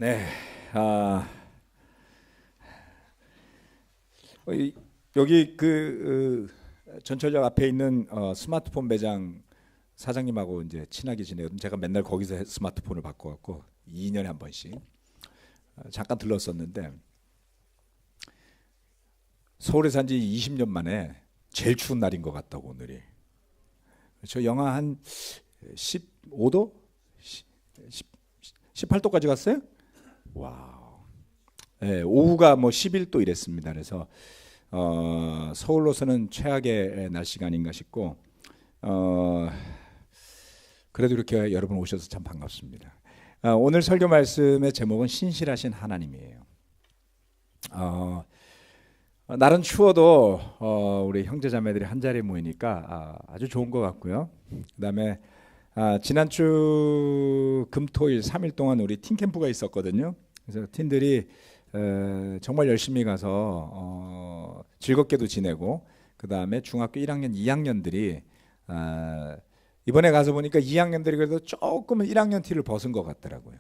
네, 아, 여기 전철역 앞에 있는 스마트폰 매장 사장님하고 이제 친하게 지내요. 제가 맨날 거기서 스마트폰을 바꿔갖고 2년에 한 번씩 잠깐 들렀었는데 서울에 산 지 20년 만에 제일 추운 날인 것 같다고 오늘이. 저 영하 한 15도? 18도까지 갔어요? 와우. 네, 오후가 뭐 11도 이랬습니다. 그래서 서울로서는 최악의 날씨가 아닌가 싶고 그래도 이렇게 여러분 오셔서 참 반갑습니다. 오늘 설교 말씀의 제목은 신실하신 하나님이에요. 날은 추워도 우리 형제자매들이 한 자리에 모이니까 아주 좋은 것 같고요. 그다음에 지난주 금토일 3일 동안 우리 팀 캠프가 있었거든요. 그래서 팀들이 정말 열심히 가서 즐겁게도 지내고, 그다음에 중학교 1학년 2학년들이 이번에 가서 보니까 2학년들이 그래도 조금은 1학년 티를 벗은 것 같더라고요.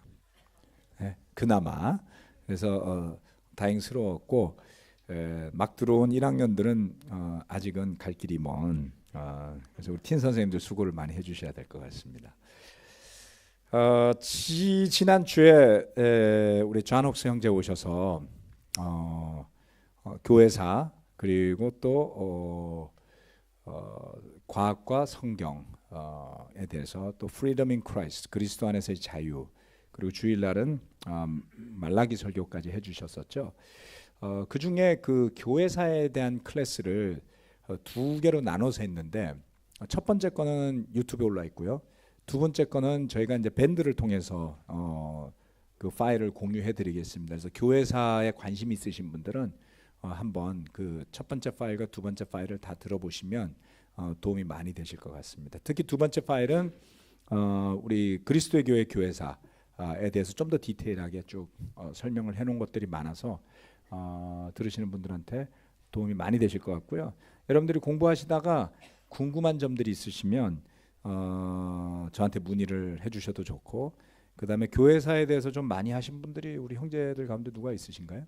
네, 그나마. 그래서 다행스러웠고, 막 들어온 1학년들은 아직은 갈 길이 먼, 그래서 우리 팀 선생님들 수고를 많이 해주셔야 될 것 같습니다. 지난주에 우리 존옥스 형제 오셔서 교회사 그리고 또 과학과 성경에 대해서, 또 Freedom in Christ, 그리스도 안에서의 자유, 그리고 주일날은 말라기 설교까지 해주셨었죠. 그 중에 그 교회사에 대한 클래스를 두 개로 나눠서 했는데, 첫 번째 거는 유튜브에 올라 있고요. 두 번째 거는 저희가 이제 밴드를 통해서 그 파일을 공유해 드리겠습니다. 그래서 교회사에 관심 있으신 분들은 한번 그 첫 번째 파일과 두 번째 파일을 다 들어보시면 도움이 많이 되실 것 같습니다. 특히 두 번째 파일은 우리 그리스도의 교회 교회사에 대해서 좀 더 디테일하게 쭉 설명을 해놓은 것들이 많아서 들으시는 분들한테 도움이 많이 되실 것 같고요. 여러분들이 공부하시다가 궁금한 점들이 있으시면 저한테 문의를 해주셔도 좋고, 그 다음에 교회사에 대해서 좀 많이 하신 분들이 우리 형제들 가운데 누가 있으신가요?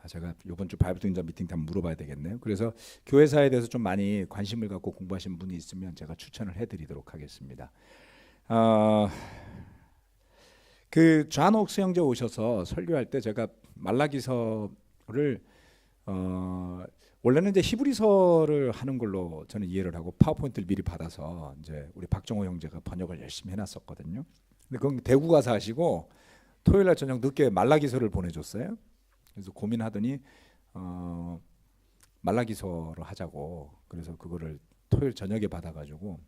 제가 이번 주 바이블 등장 미팅 때 한번 물어봐야 되겠네요. 그래서 교회사에 대해서 좀 많이 관심을 갖고 공부하신 분이 있으면 제가 추천을 해드리도록 하겠습니다. 그 존 옥스 형제 오셔서 설교할 때 제가 말라기서를 원래는 이제 히브리서를 하는 걸로 저는 이해를 하고 파워포인트를 미리 받아서 이제 우리 박정호 형제가 번역을 열심히 해놨었거든요. 근데 그건 대구 가서 하시고 토요일날 저녁 늦게 말라기서를 보내줬어요. 그래서 고민하더니 말라기서로 하자고, 그래서 그거를 토요일 저녁에 받아가지고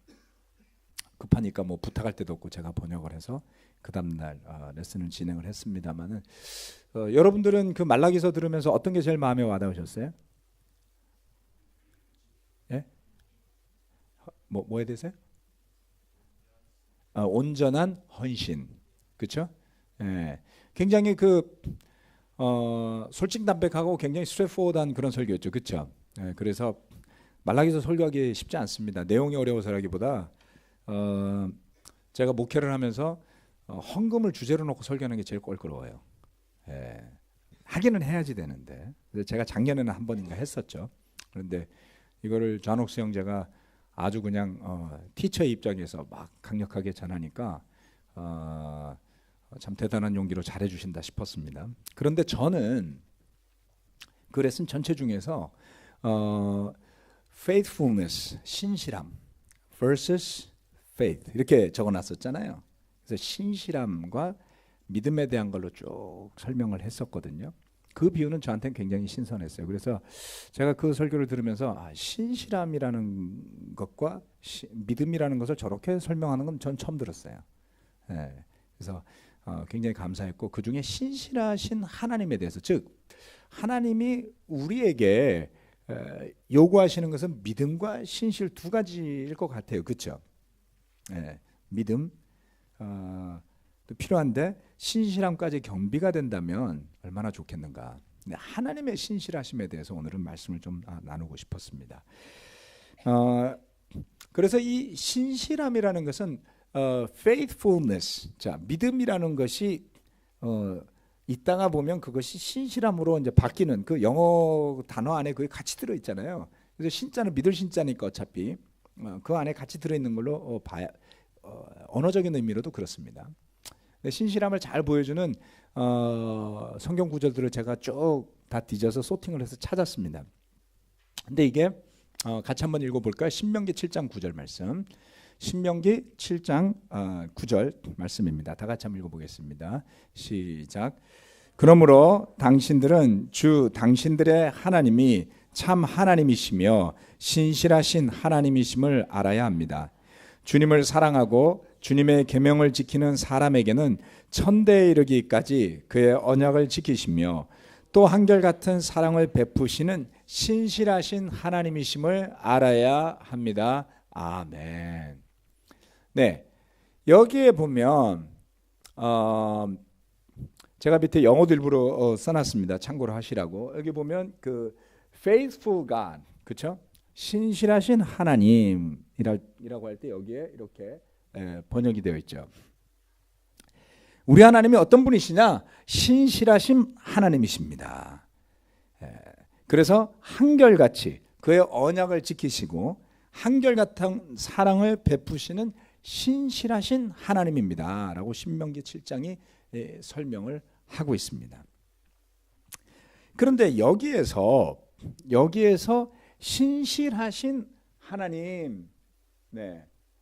급하니까 뭐 부탁할 데도 없고 제가 번역을 해서 그 다음날 레슨을 진행을 했습니다만은 여러분들은 그 말라기서 들으면서 어떤 게 제일 마음에 와닿으셨어요? 예? 뭐에 대해서요? 온전한 헌신, 그렇죠? 예. 굉장히 솔직담백하고 굉장히 스트레이트포워드한 그런 설교였죠, 그렇죠? 예. 그래서 말라기서 설교하기 쉽지 않습니다. 내용이 어려워서라기보다 제가 목회를 하면서 헌금을 주제로 놓고 설교하는 게 제일 껄끄러워요. 예. 하기는 해야지 되는데, 그래서 제가 작년에는 한 번인가 했었죠. 그런데 이거를 존 옥스 형제가 아주 그냥 티처의 입장에서 막 강력하게 전하니까 참 대단한 용기로 잘해주신다 싶었습니다. 그런데 저는 그 레슨 전체 중에서 faithfulness, 신실함 versus faith 이렇게 적어놨었잖아요. 그래서 신실함과 믿음에 대한 걸로 쭉 설명을 했었거든요. 그 비유는 저한테는 굉장히 신선했어요. 그래서 제가 그 설교를 들으면서 신실함이라는 것과 믿음이라는 것을 저렇게 설명하는 건 전 처음 들었어요. 네. 그래서 굉장히 감사했고, 그 중에 신실하신 하나님에 대해서, 즉 하나님이 우리에게 요구하시는 것은 믿음과 신실 두 가지일 것 같아요. 그렇죠? 네. 믿음 또 필요한데 신실함까지 겸비가 된다면 얼마나 좋겠는가. 하나님의 신실하심에 대해서 오늘은 말씀을 좀 나누고 싶었습니다. 그래서 이 신실함이라는 것은 faithfulness. 자, 믿음이라는 것이 있다가 보면 그것이 신실함으로 이제 바뀌는 그 영어 단어 안에 그게 같이 들어 있잖아요. 그래서 신자는 믿을 신자니까 어차피 그 안에 같이 들어 있는 걸로 봐야 언어적인 의미로도 그렇습니다. 신실함을 잘 보여주는 성경 구절들을 제가 쭉 다 뒤져서 소팅을 해서 찾았습니다. 근데 이게 같이 한번 읽어볼까요? 신명기 7장 9절 말씀. 신명기 7장 9절 말씀입니다. 다 같이 한번 읽어보겠습니다. 시작. 그러므로 당신들은 주 당신들의 하나님이 참 하나님이시며 신실하신 하나님이심을 알아야 합니다. 주님을 사랑하고 주님의 계명을 지키는 사람에게는 천대에 이르기까지 그의 언약을 지키시며 또 한결같은 사랑을 베푸시는 신실하신 하나님이심을 알아야 합니다. 아멘. 네, 여기에 보면 제가 밑에 영어도 일부러 써놨습니다. 참고로 하시라고. 여기 보면 그 faithful God, 그렇죠? 신실하신 하나님이라고 할 때 여기에 이렇게 번역이 되어 있죠. 우리 하나님이 어떤 분이시냐? 신실하신 하나님이십니다. 그래서 한결같이 그의 언약을 지키시고 한결같은 사랑을 베푸시는 신실하신 하나님입니다. 라고 신명기 7장이 설명을 하고 있습니다. 그런데 여기에서 신실하신 하나님,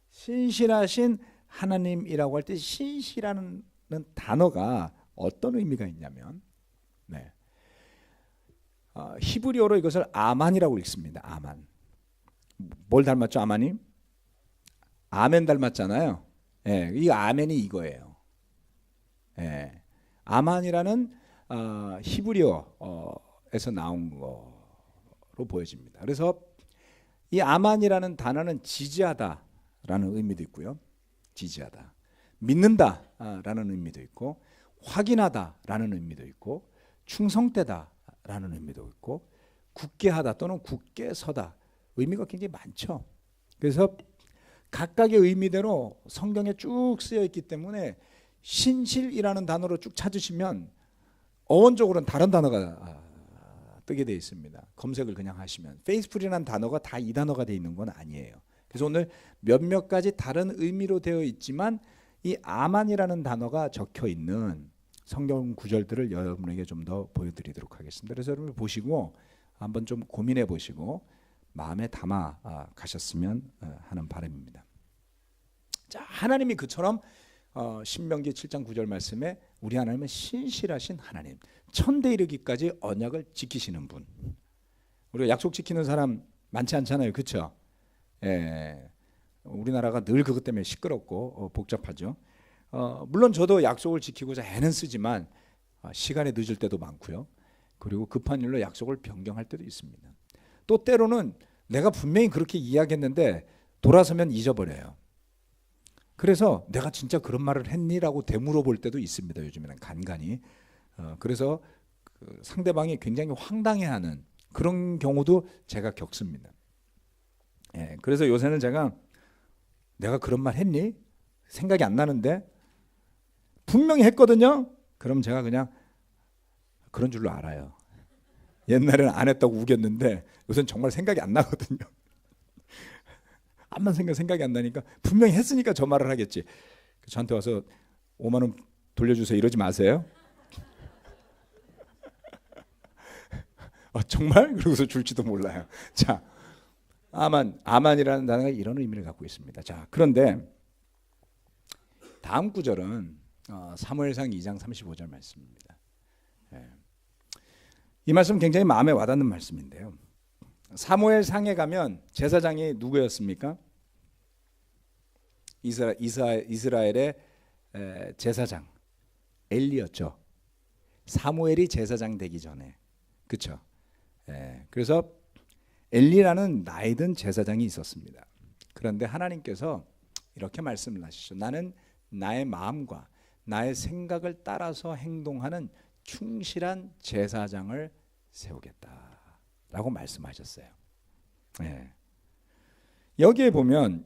신실하신 하나님이라고 할 때 신실하는 단어가 어떤 의미가 있냐면 히브리어로 이것을 아만이라고 읽습니다. 아만. 뭘 닮았죠? 아만이? 아멘 닮았잖아요. 이 아멘이 이거예요. 아만이라는 히브리어에서 나온 거로 보여집니다. 그래서 이 아만이라는 단어는 지지하다라는 의미도 있고요. 지지하다. 믿는다라는 의미도 있고 확인하다라는 의미도 있고 충성되다라는 의미도 있고 굳게 하다 또는 굳게 서다 의미가 굉장히 많죠. 그래서 각각의 의미대로 성경에 쭉 쓰여 있기 때문에 신실이라는 단어로 쭉 찾으시면 어원적으로는 다른 단어가 뜨게 되어 있습니다. 검색을 그냥 하시면 faithful이라는 단어가 다 이 단어가 되어 있는 건 아니에요. 그래서 오늘 몇몇 가지 다른 의미로 되어 있지만 이 아만이라는 단어가 적혀 있는 성경 구절들을 여러분에게 좀 더 보여드리도록 하겠습니다. 그래서 여러분 보시고 한번 좀 고민해 보시고 마음에 담아 가셨으면 하는 바람입니다. 자, 하나님이 그처럼 신명기 7장 9절 말씀에 우리 하나님은 신실하신 하나님, 천대 이르기까지 언약을 지키시는 분. 우리가 약속 지키는 사람 많지 않잖아요, 그렇죠? 우리나라가 늘 그것 때문에 시끄럽고 복잡하죠. 물론 저도 약속을 지키고자 애는 쓰지만 시간이 늦을 때도 많고요. 그리고 급한 일로 약속을 변경할 때도 있습니다. 또 때로는 내가 분명히 그렇게 이야기했는데 돌아서면 잊어버려요. 그래서 내가 진짜 그런 말을 했니라고 되물어볼 때도 있습니다. 요즘에는 간간히. 그래서 그 상대방이 굉장히 황당해하는 그런 경우도 제가 겪습니다. 그래서 요새는 제가 내가 그런 말 했니? 생각이 안 나는데 분명히 했거든요. 그럼 제가 그냥 그런 줄로 알아요. 옛날에는 안 했다고 우겼는데 요새는 정말 생각이 안 나거든요. 암만 생각이 안 나니까 분명히 했으니까 저 말을 하겠지. 저한테 와서 5만 원 돌려주세요 이러지 마세요. 정말? 그러고서 줄지도 몰라요. 자, 아만이라는 단어가 이런 의미를 갖고 있습니다. 자, 그런데 다음 구절은 사무엘상 2장 35절 말씀입니다. 이 말씀 굉장히 마음에 와닿는 말씀인데요. 사무엘상에 가면 제사장이 누구였습니까? 이스라엘의 제사장 엘리였죠. 사무엘이 제사장 되기 전에, 그렇죠? 그래서 엘리라는 나이든 제사장이 있었습니다. 그런데 하나님께서 이렇게 말씀을 하시죠. 나는 나의 마음과 나의 생각을 따라서 행동하는 충실한 제사장을 세우겠다라고 말씀하셨어요. 여기에 보면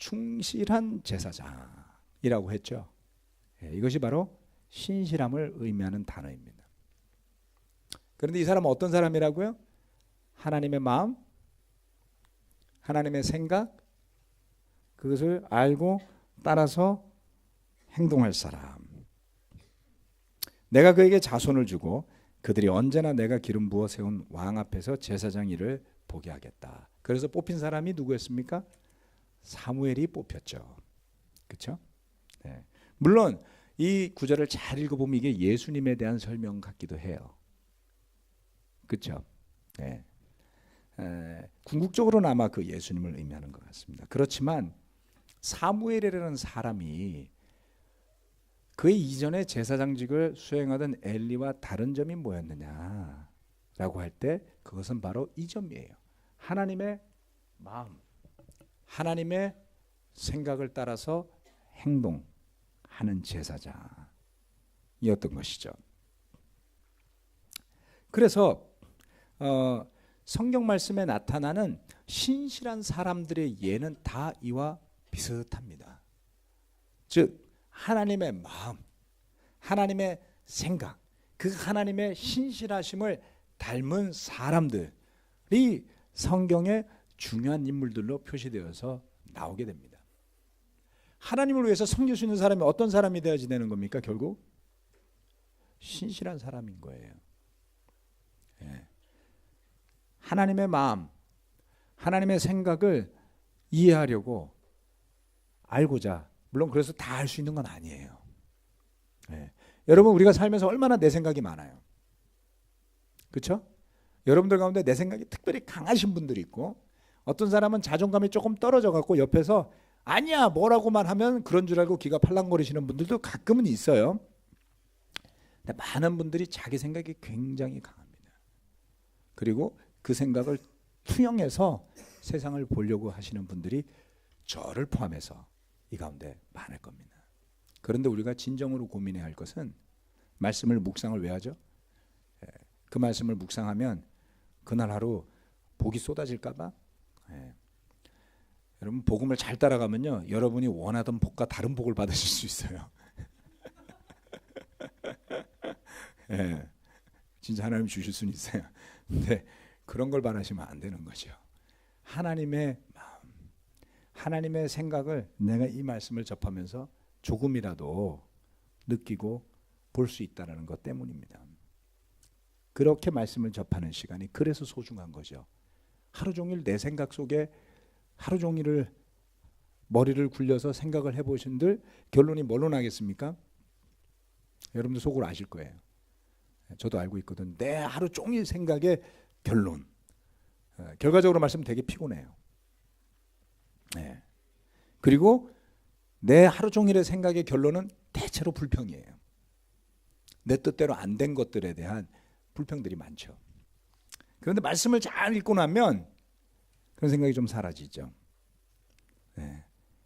충실한 제사장이라고 했죠. 이것이 바로 신실함을 의미하는 단어입니다. 그런데 이 사람은 어떤 사람이라고요? 하나님의 마음, 하나님의 생각, 그것을 알고 따라서 행동할 사람. 내가 그에게 자손을 주고 그들이 언제나 내가 기름 부어 세운 왕 앞에서 제사장 일을 보게 하겠다. 그래서 뽑힌 사람이 누구였습니까? 사무엘이 뽑혔죠. 그렇죠? 네. 물론 이 구절을 잘 읽어보면 이게 예수님에 대한 설명 같기도 해요. 그렇죠? 네. 궁극적으로는 아마 그 예수님을 의미하는 것 같습니다. 그렇지만 사무엘이라는 사람이 그 이전에 제사장직을 수행하던 엘리와 다른 점이 뭐였느냐라고 할 때 그것은 바로 이 점이에요. 하나님의 마음, 하나님의 생각을 따라서 행동하는 제사장이었던 것이죠. 그래서 성경 말씀에 나타나는 신실한 사람들의 예는 다 이와 비슷합니다. 즉 하나님의 마음, 하나님의 생각, 그 하나님의 신실하심을 닮은 사람들이 성경의 중요한 인물들로 표시되어서 나오게 됩니다. 하나님을 위해서 섬길 수 있는 사람이 어떤 사람이 되어야지 되는 겁니까? 결국 신실한 사람인 거예요. 예. 하나님의 마음, 하나님의 생각을 이해하려고 알고자, 물론 그래서 다 알 수 있는 건 아니에요. 예. 여러분 우리가 살면서 얼마나 내 생각이 많아요. 그렇죠? 여러분들 가운데 내 생각이 특별히 강하신 분들이 있고 어떤 사람은 자존감이 조금 떨어져 갖고 옆에서 아니야 뭐라고만 하면 그런 줄 알고 귀가 팔랑거리시는 분들도 가끔은 있어요. 근데 많은 분들이 자기 생각이 굉장히 강합니다. 그리고 그 생각을 투영해서 세상을 보려고 하시는 분들이 저를 포함해서 이 가운데 많을 겁니다. 그런데 우리가 진정으로 고민해야 할 것은 말씀을 묵상을 왜 하죠? 그 말씀을 묵상하면 그날 하루 복이 쏟아질까 봐. 여러분 복음을 잘 따라가면요 여러분이 원하던 복과 다른 복을 받으실 수 있어요. 진짜 하나님 주실 수는 있어요. 근데 그런 걸 바라시면 안 되는 거죠. 하나님의 마음, 하나님의 생각을 내가 이 말씀을 접하면서 조금이라도 느끼고 볼 수 있다는 것 때문입니다. 그렇게 말씀을 접하는 시간이 그래서 소중한 거죠. 하루 종일 내 생각 속에 하루 종일을 머리를 굴려서 생각을 해보신들 결론이 뭘로 나겠습니까? 여러분도 속으로 아실 거예요. 저도 알고 있거든. 내 하루 종일 생각의 결론. 결과적으로 말씀은 되게 피곤해요. 그리고 내 하루 종일의 생각의 결론은 대체로 불평이에요. 내 뜻대로 안 된 것들에 대한 불평들이 많죠. 그런데 말씀을 잘 읽고 나면 그런 생각이 좀 사라지죠.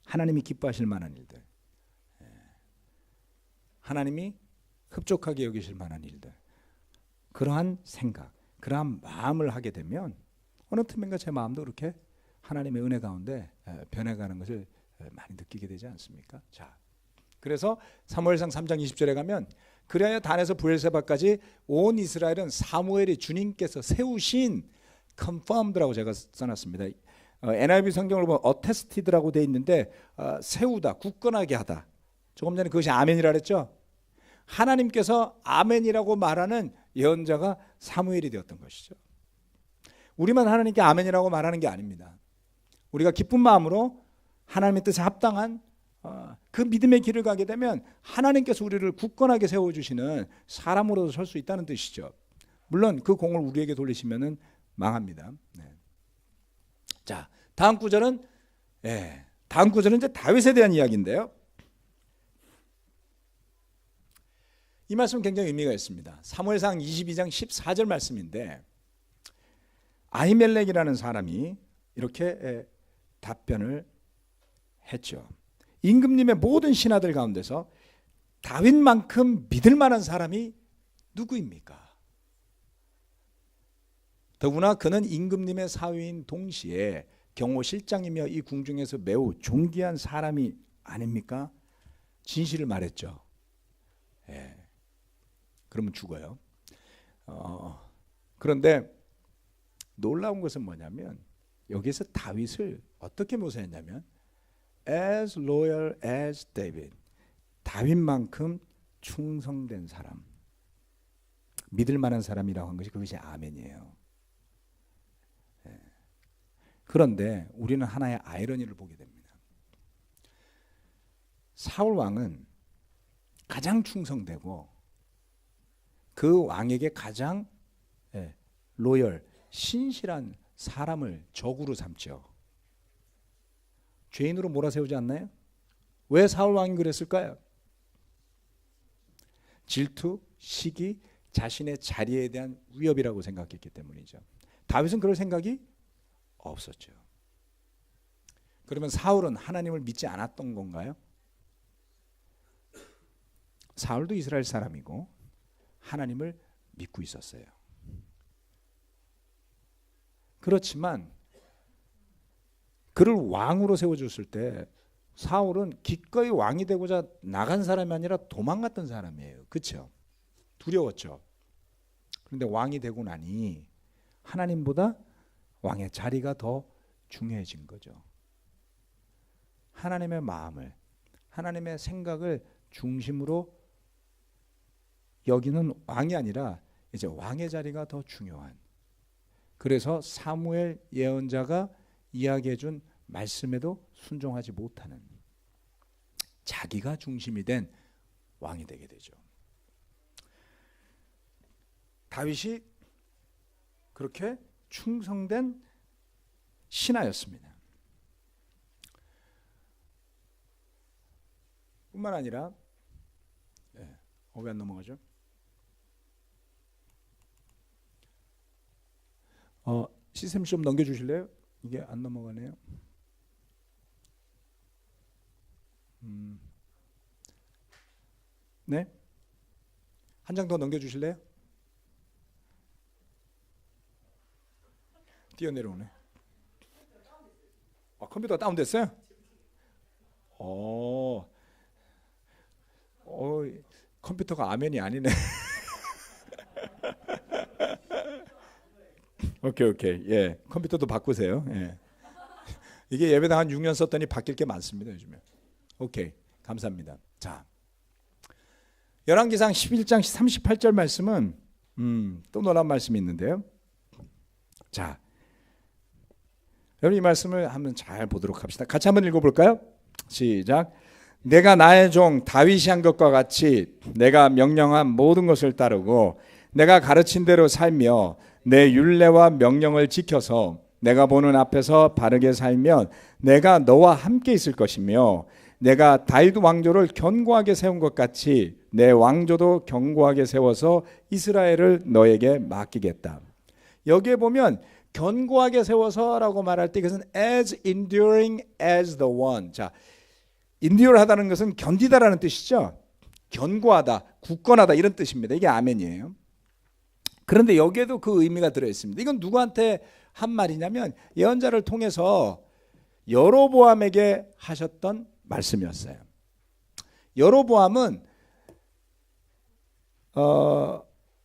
하나님이 기뻐하실 만한 일들, 하나님이 흡족하게 여기실 만한 일들, 그러한 생각, 그러한 마음을 하게 되면 어느 틈인가 제 마음도 그렇게 하나님의 은혜 가운데 변해가는 것을 많이 느끼게 되지 않습니까? 자, 그래서 사무엘상 3장 20절에 가면 그래야 단에서 브엘세바까지 온 이스라엘은 사무엘이 주님께서 세우신 confirmed라고 제가 써놨습니다. NIV 성경을 보면 attested라고 되어 있는데 세우다, 굳건하게 하다. 조금 전에 그것이 아멘이라 그랬죠. 하나님께서 아멘이라고 말하는 예언자가 사무엘이 되었던 것이죠. 우리만 하나님께 아멘이라고 말하는 게 아닙니다. 우리가 기쁜 마음으로 하나님의 뜻에 합당한 그 믿음의 길을 가게 되면 하나님께서 우리를 굳건하게 세워주시는 사람으로도 설 수 있다는 뜻이죠. 물론 그 공을 우리에게 돌리시면 망합니다. 자, 다음 구절은 이제 다윗에 대한 이야기인데요. 이 말씀은 굉장히 의미가 있습니다. 사무엘상 22장 14절 말씀인데 아히멜렉이라는 사람이 이렇게 답변을 했죠. 임금님의 모든 신하들 가운데서 다윗만큼 믿을 만한 사람이 누구입니까? 더구나 그는 임금님의 사위인 동시에 경호실장이며 이 궁중에서 매우 존귀한 사람이 아닙니까? 진실을 말했죠. 예. 그러면 죽어요. 그런데 놀라운 것은 뭐냐면 여기서 다윗을 어떻게 묘사했냐면 as loyal as David. 다윗만큼 충성된 사람, 믿을 만한 사람이라고 한 것이 그것이 아멘이에요. 예. 그런데 우리는 하나의 아이러니를 보게 됩니다. 사울 왕은 가장 충성되고 그 왕에게 가장 로열, 신실한 사람을 적으로 삼죠. 죄인으로 몰아세우지 않나요? 왜 사울 왕이 그랬을까요? 질투, 시기, 자신의 자리에 대한 위협이라고 생각했기 때문이죠. 다윗은 그럴 생각이 없었죠. 그러면 사울은 하나님을 믿지 않았던 건가요? 사울도 이스라엘 사람이고 하나님을 믿고 있었어요. 그렇지만 그를 왕으로 세워줬을 때 사울은 기꺼이 왕이 되고자 나간 사람이 아니라 도망갔던 사람이에요. 그렇죠? 두려웠죠. 그런데 왕이 되고 나니 하나님보다 왕의 자리가 더 중요해진 거죠. 하나님의 마음을, 하나님의 생각을 중심으로 여기는 왕이 아니라 이제 왕의 자리가 더 중요한. 그래서 사무엘 예언자가 이야기해 준 말씀에도 순종하지 못하는 자기가 중심이 된 왕이 되게 되죠. 다윗이 그렇게 충성된 신하였습니다. 뿐만 아니라 왜 안 넘어가죠? 시스템 좀 넘겨주실래요? 이게 안 넘어가네요. 네? 한 장 더 넘겨주실래요? 뛰어내려오네. 컴퓨터가 다운됐어요? 컴퓨터가 아멘이 아니네. 오케이. 예, 컴퓨터도 바꾸세요. 예. 이게 예배당 한 6년 썼더니 바뀔 게 많습니다, 요즘에. 오케이, 감사합니다. 자, 열왕기상 11장 38절 말씀은 또 놀라운 말씀이 있는데요. 자, 여러분 이 말씀을 한번 잘 보도록 합시다. 같이 한번 읽어볼까요? 시작. 내가 나의 종 다윗이 한 것과 같이 내가 명령한 모든 것을 따르고 내가 가르친 대로 살며 내 율례와 명령을 지켜서 내가 보는 앞에서 바르게 살면 내가 너와 함께 있을 것이며 내가 다윗 왕조를 견고하게 세운 것 같이 내 왕조도 견고하게 세워서 이스라엘을 너에게 맡기겠다. 여기에 보면 견고하게 세워서라고 말할 때 이것은 as enduring as the one. 자, endure하다는 것은 견디다라는 뜻이죠. 견고하다, 굳건하다 이런 뜻입니다. 이게 아멘이에요. 그런데 여기에도 그 의미가 들어있습니다. 이건 누구한테 한 말이냐면 예언자를 통해서 여로보암에게 하셨던 말씀이었어요. 여로보암은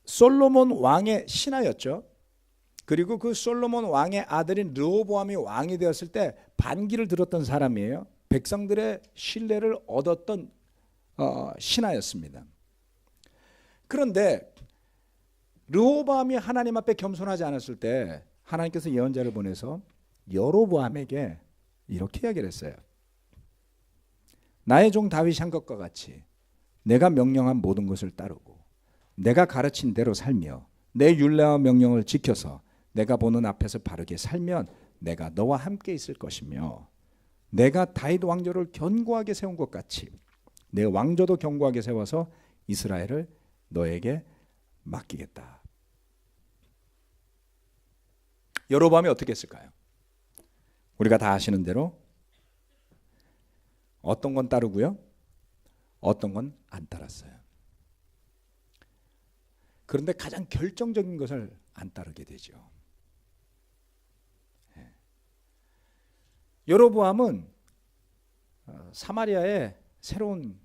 솔로몬 왕의 신하였죠. 그리고 그 솔로몬 왕의 아들인 르호보암이 왕이 되었을 때 반기를 들었던 사람이에요. 백성들의 신뢰를 얻었던 신하였습니다. 그런데 르호보암이 하나님 앞에 겸손하지 않았을 때 하나님께서 예언자를 보내서 여로보암에게 이렇게 이야기를 했어요. 나의 종 다윗이 한 것과 같이 내가 명령한 모든 것을 따르고 내가 가르친 대로 살며 내 율례와 명령을 지켜서 내가 보는 앞에서 바르게 살면 내가 너와 함께 있을 것이며 내가 다윗 왕조를 견고하게 세운 것 같이 내 왕조도 견고하게 세워서 이스라엘을 너에게 맡기겠다. 여로보암이 어떻게 했을까요? 우리가 다 아시는 대로 어떤 건 따르고요, 어떤 건 안 따랐어요. 그런데 가장 결정적인 것을 안 따르게 되죠. 여로보암은 사마리아에 새로운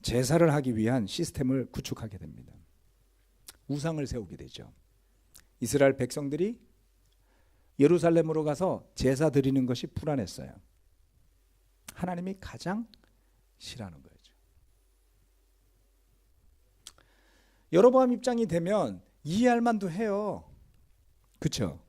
제사를 하기 위한 시스템을 구축하게 됩니다. 우상을 세우게 되죠. 이스라엘 백성들이 예루살렘으로 가서 제사 드리는 것이 불안했어요. 하나님이 가장 싫어하는 거죠. 여로보암 입장이 되면 이해할 만도 해요. 그렇죠?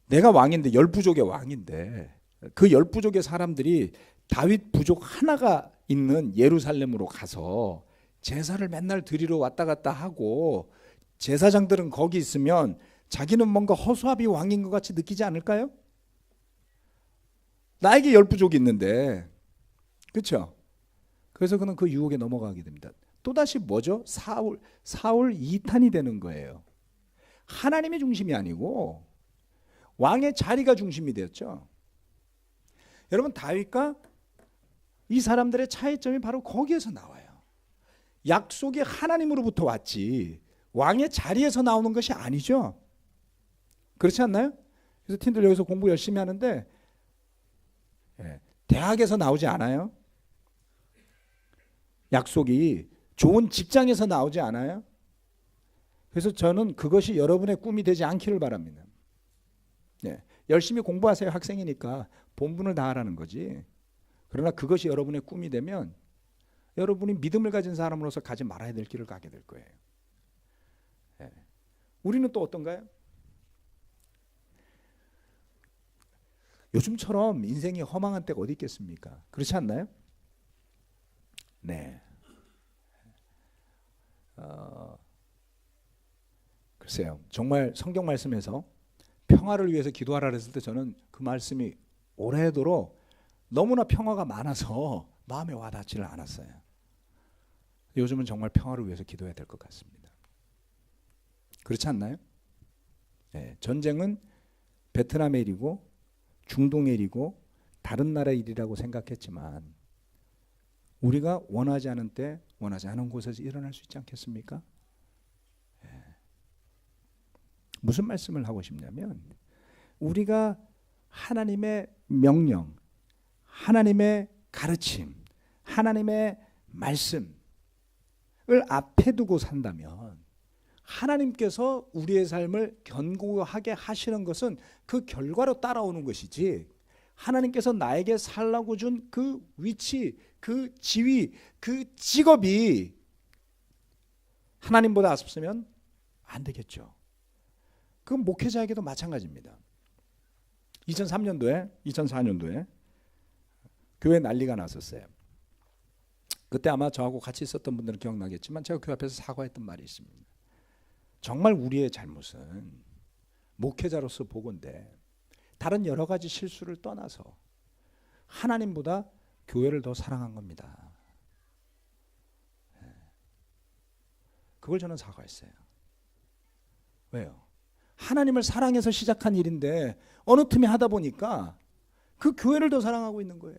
내가 왕인데, 열부족의 왕인데, 그 열부족의 사람들이 다윗 부족 하나가 있는 예루살렘으로 가서 제사를 맨날 드리러 왔다 갔다 하고, 제사장들은 거기 있으면 자기는 뭔가 허수아비 왕인 것 같이 느끼지 않을까요? 나에게 열부족이 있는데, 그렇죠? 그래서 그는 그 유혹에 넘어가게 됩니다. 또다시 뭐죠? 사울 2탄이 되는 거예요. 하나님이 중심이 아니고 왕의 자리가 중심이 되었죠. 여러분, 다윗과 이 사람들의 차이점이 바로 거기에서 나와요. 약속이 하나님으로부터 왔지 왕의 자리에서 나오는 것이 아니죠. 그렇지 않나요? 그래서 팀들 여기서 공부 열심히 하는데 대학에서 나오지 않아요. 약속이 좋은 직장에서 나오지 않아요. 그래서 저는 그것이 여러분의 꿈이 되지 않기를 바랍니다. 열심히 공부하세요. 학생이니까 본분을 다하라는 거지. 그러나 그것이 여러분의 꿈이 되면 여러분이 믿음을 가진 사람으로서 가지 말아야 될 길을 가게 될 거예요. 우리는 또 어떤가요? 요즘처럼 인생이 허망한 때가 어디 있겠습니까? 그렇지 않나요? 네. 글쎄요. 정말 성경 말씀에서 평화를 위해서 기도하라 그랬을 때 저는 그 말씀이 오래도록 너무나 평화가 많아서 마음에 와닿지를 않았어요. 요즘은 정말 평화를 위해서 기도해야 될 것 같습니다. 그렇지 않나요? 네. 전쟁은 베트남의 일이고 중동의 일이고 다른 나라의 일이라고 생각했지만 우리가 원하지 않은 때 원하지 않은 곳에서 일어날 수 있지 않겠습니까? 무슨 말씀을 하고 싶냐면 우리가 하나님의 명령, 하나님의 가르침, 하나님의 말씀을 앞에 두고 산다면 하나님께서 우리의 삶을 견고하게 하시는 것은 그 결과로 따라오는 것이지, 하나님께서 나에게 살라고 준 그 위치, 그 지위, 그 직업이 하나님보다 앞서면 안 되겠죠. 그건 목회자에게도 마찬가지입니다. 2004년도에 교회 난리가 났었어요. 그때 아마 저하고 같이 있었던 분들은 기억나겠지만 제가 그 앞에서 사과했던 말이 있습니다. 정말 우리의 잘못은 목회자로서 보건대 다른 여러 가지 실수를 떠나서 하나님보다 교회를 더 사랑한 겁니다. 그걸 저는 사과했어요. 왜요? 하나님을 사랑해서 시작한 일인데 어느 틈에 하다 보니까 그 교회를 더 사랑하고 있는 거예요.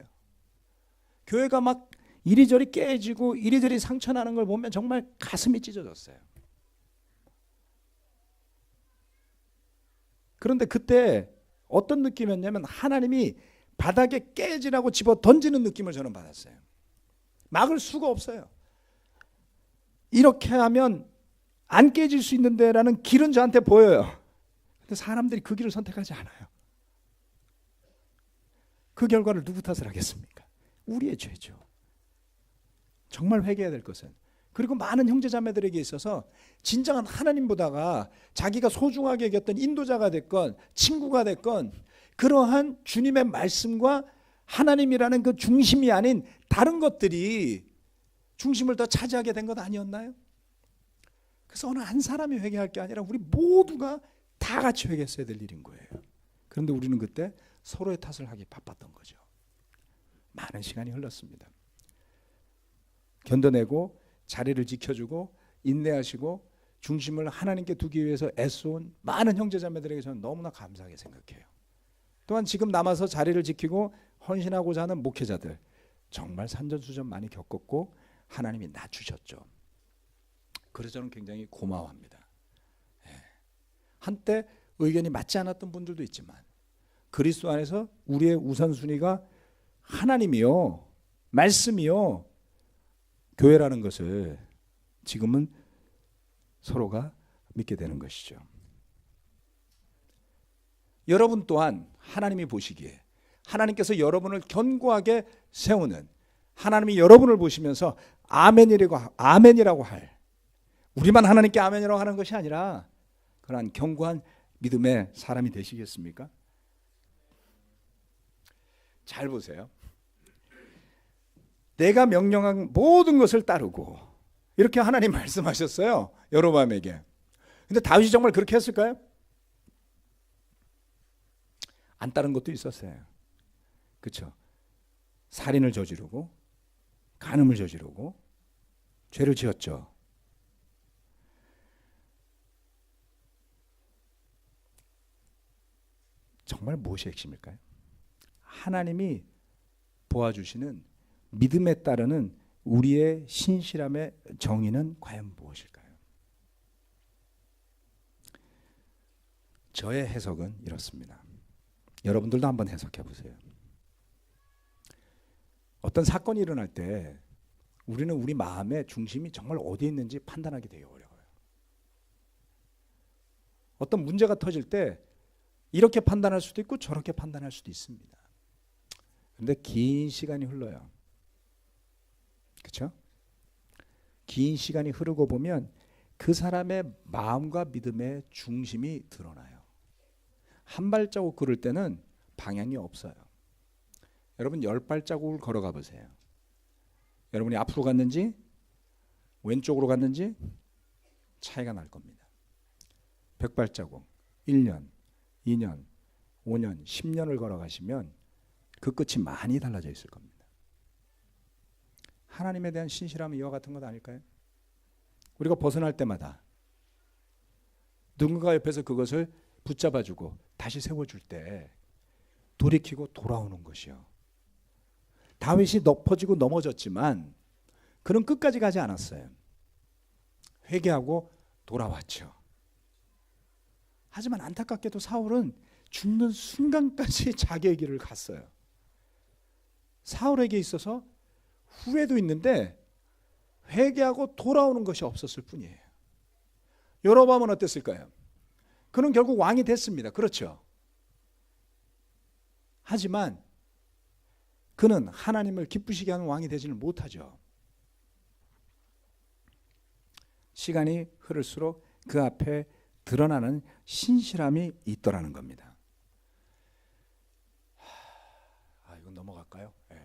교회가 막 이리저리 깨지고 이리저리 상처나는 걸 보면 정말 가슴이 찢어졌어요. 그런데 그때 어떤 느낌이었냐면 하나님이 바닥에 깨지라고 집어 던지는 느낌을 저는 받았어요. 막을 수가 없어요. 이렇게 하면 안 깨질 수 있는데 라는 길은 저한테 보여요. 근데 사람들이 그 길을 선택하지 않아요. 그 결과를 누구 탓을 하겠습니까? 우리의 죄죠. 정말 회개해야 될 것은, 그리고 많은 형제자매들에게 있어서 진정한 하나님보다가 자기가 소중하게 여겼던 인도자가 됐건 친구가 됐건 그러한 주님의 말씀과 하나님이라는 그 중심이 아닌 다른 것들이 중심을 더 차지하게 된 것 아니었나요? 그래서 어느 한 사람이 회개할 게 아니라 우리 모두가 다 같이 회개했어야 될 일인 거예요. 그런데 우리는 그때 서로의 탓을 하기 바빴던 거죠. 많은 시간이 흘렀습니다. 견뎌내고 자리를 지켜주고 인내하시고 중심을 하나님께 두기 위해서 애써온 많은 형제자매들에게 저는 너무나 감사하게 생각해요. 또한 지금 남아서 자리를 지키고 헌신하고자 하는 목회자들, 정말 산전수전 많이 겪었고 하나님이 낮추셨죠. 그래서 저는 굉장히 고마워합니다. 한때 의견이 맞지 않았던 분들도 있지만 그리스도 안에서 우리의 우선순위가 하나님이요, 말씀이요, 교회라는 것을 지금은 서로가 믿게 되는 것이죠. 여러분 또한 하나님이 보시기에, 하나님께서 여러분을 견고하게 세우는, 하나님이 여러분을 보시면서 아멘이라고 할, 우리만 하나님께 아멘이라고 하는 것이 아니라 그러한 견고한 믿음의 사람이 되시겠습니까? 잘 보세요. 내가 명령한 모든 것을 따르고, 이렇게 하나님 말씀하셨어요, 여로보암에게. 근데 다윗이 정말 그렇게 했을까요? 안 따른 것도 있었어요. 그렇죠? 살인을 저지르고 간음을 저지르고 죄를 지었죠. 정말 무엇이 핵심일까요? 하나님이 보아주시는 믿음에 따르는 우리의 신실함의 정의는 과연 무엇일까요? 저의 해석은 이렇습니다. 여러분들도 한번 해석해 보세요. 어떤 사건이 일어날 때 우리는 우리 마음의 중심이 정말 어디에 있는지 판단하기 되게 어려워요. 어떤 문제가 터질 때 이렇게 판단할 수도 있고 저렇게 판단할 수도 있습니다. 그런데 긴 시간이 흘러요. 그렇죠? 긴 시간이 흐르고 보면 그 사람의 마음과 믿음의 중심이 드러나요. 한 발자국 걸을 때는 방향이 없어요. 여러분 10발자국을 걸어가 보세요. 여러분이 앞으로 갔는지 왼쪽으로 갔는지 차이가 날 겁니다. 100발자국, 1년, 2년, 5년, 10년을 걸어가시면 그 끝이 많이 달라져 있을 겁니다. 하나님에 대한 신실함은 이와 같은 것 아닐까요? 우리가 벗어날 때마다 누군가 옆에서 그것을 붙잡아주고 다시 세워줄 때 돌이키고 돌아오는 것이요. 다윗이 엎어지고 넘어졌지만 그는 끝까지 가지 않았어요. 회개하고 돌아왔죠. 하지만 안타깝게도 사울은 죽는 순간까지 자기의 길을 갔어요. 사울에게 있어서 후회도 있는데 회개하고 돌아오는 것이 없었을 뿐이에요. 여로보암은 어땠을까요? 그는 결국 왕이 됐습니다. 그렇죠? 하지만 그는 하나님을 기쁘시게 하는 왕이 되지는 못하죠. 시간이 흐를수록 그 앞에 드러나는 신실함이 있더라는 겁니다. 이건 넘어갈까요? 네,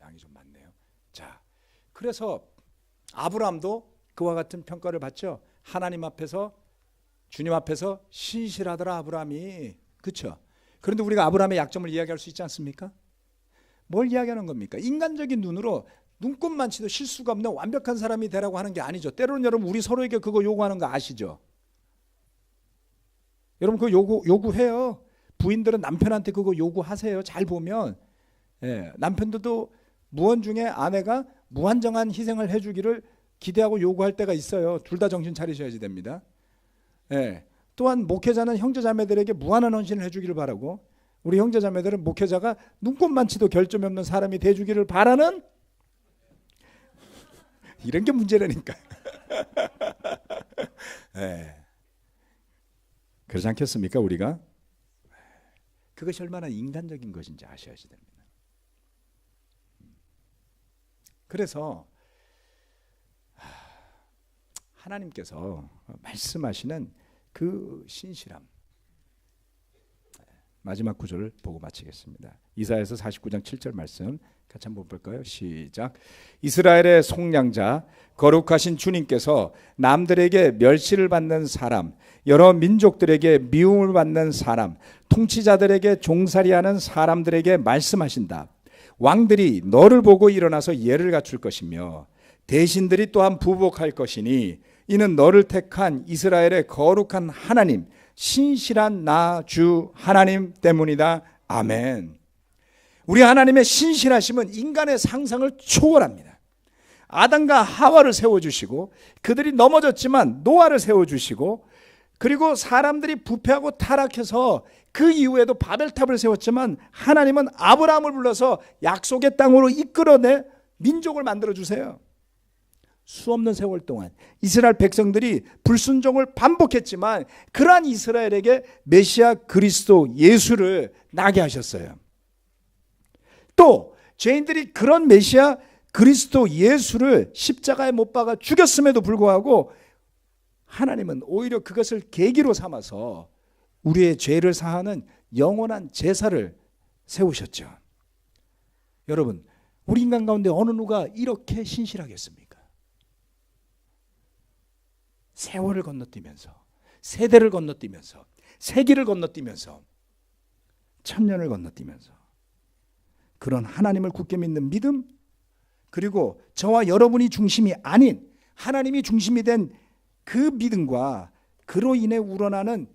양이 좀 많네요. 자, 그래서 아브라함도 그와 같은 평가를 받죠. 하나님 앞에서, 주님 앞에서 신실하더라 아브라함이. 그렇죠? 그런데 우리가 아브라함의 약점을 이야기할 수 있지 않습니까? 뭘 이야기하는 겁니까? 인간적인 눈으로 눈꼽만 치도 실수가 없는 완벽한 사람이 되라고 하는 게 아니죠. 때로는 여러분 우리 서로에게 그거 요구하는 거 아시죠? 여러분 그거 요구해요. 부인들은 남편한테 그거 요구하세요. 잘 보면 남편들도 무언 중에 아내가 무한정한 희생을 해주기를 기대하고 요구할 때가 있어요. 둘 다 정신 차리셔야지 됩니다. 또한 목회자는 형제자매들에게 무한한 헌신을 해주기를 바라고, 우리 형제자매들은 목회자가 눈꼽만 치도 결점이 없는 사람이 돼주기를 바라는 이런 게 문제라니까. 그렇지 않겠습니까? 우리가 그것이 얼마나 인간적인 것인지 아셔야지 됩니다. 그래서 하나님께서 말씀하시는 그 신실함, 마지막 구절을 보고 마치겠습니다. 이사야서 49장 7절 말씀 같이 한번 볼까요? 시작. 이스라엘의 속량자 거룩하신 주님께서 남들에게 멸시를 받는 사람, 여러 민족들에게 미움을 받는 사람, 통치자들에게 종살이하는 사람들에게 말씀하신다. 왕들이 너를 보고 일어나서 예를 갖출 것이며 대신들이 또한 부복할 것이니 이는 너를 택한 이스라엘의 거룩한 하나님, 신실한 나 주 하나님 때문이다. 아멘. 우리 하나님의 신실하심은 인간의 상상을 초월합니다. 아담과 하와를 세워주시고 그들이 넘어졌지만 노아를 세워주시고 그리고 사람들이 부패하고 타락해서 그 이후에도 바벨탑을 세웠지만 하나님은 아브라함을 불러서 약속의 땅으로 이끌어내 민족을 만들어 주세요. 수없는 세월 동안 이스라엘 백성들이 불순종을 반복했지만 그러한 이스라엘에게 메시아 그리스도 예수를 나게 하셨어요. 또 죄인들이 그런 메시아 그리스도 예수를 십자가에 못 박아 죽였음에도 불구하고 하나님은 오히려 그것을 계기로 삼아서 우리의 죄를 사하는 영원한 제사를 세우셨죠. 여러분, 우리 인간 가운데 어느 누가 이렇게 신실하겠습니까? 세월을 건너뛰면서, 세대를 건너뛰면서, 세기를 건너뛰면서, 천년을 건너뛰면서 그런 하나님을 굳게 믿는 믿음, 그리고 저와 여러분이 중심이 아닌 하나님이 중심이 된 그 믿음과 그로 인해 우러나는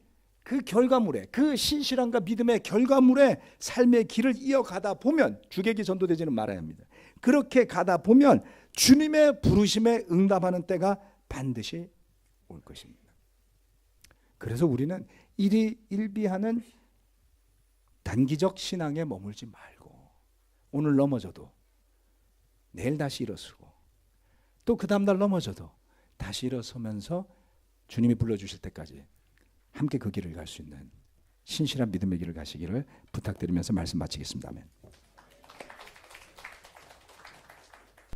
그 결과물에, 그 신실함과 믿음의 결과물에 삶의 길을 이어가다 보면, 주객이 전도되지는 말아야 합니다. 그렇게 가다 보면 주님의 부르심에 응답하는 때가 반드시 올 것입니다. 그래서 우리는 일희일비하는 단기적 신앙에 머물지 말고 오늘 넘어져도 내일 다시 일어서고 또 그 다음날 넘어져도 다시 일어서면서 주님이 불러주실 때까지 함께 그 길을 갈 수 있는 신실한 믿음의 길을 가시기를 부탁드리면서 말씀 마치겠습니다. 아멘.